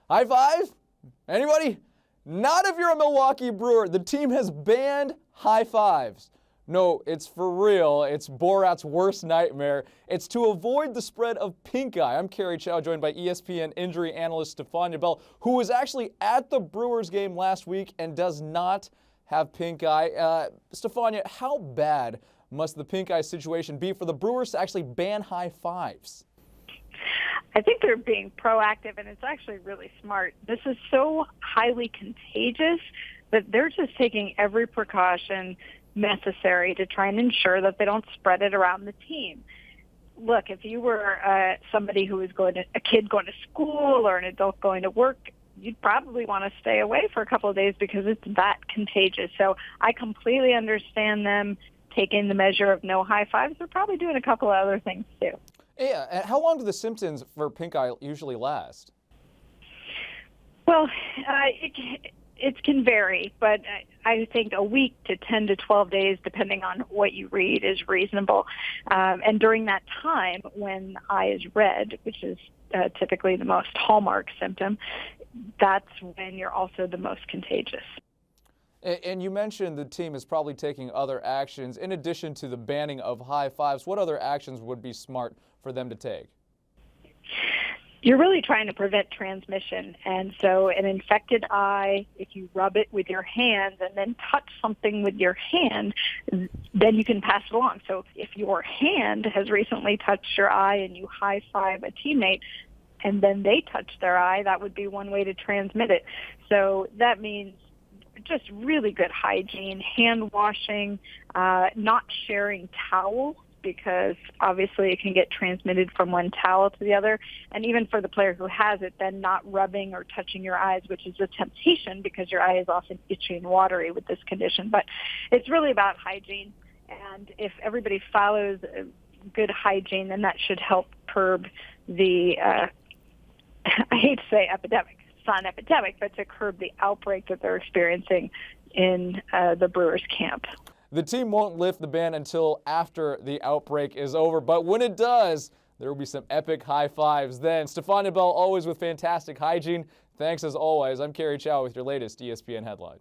High five? Anybody? Not if you're a Milwaukee Brewer. The team has banned high fives. No, it's for real. It's Borat's worst nightmare. It's to avoid the spread of pink eye. I'm Cary Chow, joined by ESPN injury analyst Stefania Bell, who was actually at the Brewers game last week and does not have pink eye. Stefania, how bad must the pink eye situation be for the Brewers to actually ban high fives? I think they're being proactive, and it's actually really smart. This is so highly contagious that they're just taking every precaution necessary to try and ensure that they don't spread it around the team. Look, if you were somebody who was a kid going to school or an adult going to work, you'd probably want to stay away for a couple of days because it's that contagious. So I completely understand them taking the measure of no high fives. They're probably doing a couple of other things too. Yeah, and how long do the symptoms for pink eye usually last? Well, it can vary, but I think a week to 10 to 12 days, depending on what you read, is reasonable. And during that time, when the eye is red, which is typically the most hallmark symptom, that's when you're also the most contagious. And you mentioned the team is probably taking other actions. In addition to the banning of high fives, what other actions would be smart for them to take? You're really trying to prevent transmission. And so an infected eye, if you rub it with your hands and then touch something with your hand, then you can pass it along. So if your hand has recently touched your eye and you high five a teammate, and then they touch their eye, that would be one way to transmit it. So that means just really good hygiene, hand washing, not sharing towels, because obviously it can get transmitted from one towel to the other. And even for the player who has it, then not rubbing or touching your eyes, which is a temptation because your eye is often itchy and watery with this condition. But it's really about hygiene. And if everybody follows good hygiene, then that should help curb the, I hate to say epidemic, it's not an epidemic, but to curb the outbreak that they're experiencing in the Brewers camp. The team won't lift the ban until after the outbreak is over, but when it does, there will be some epic high fives then. Stefania Bell, always with fantastic hygiene. Thanks as always. I'm Cary Chow with your latest ESPN headline.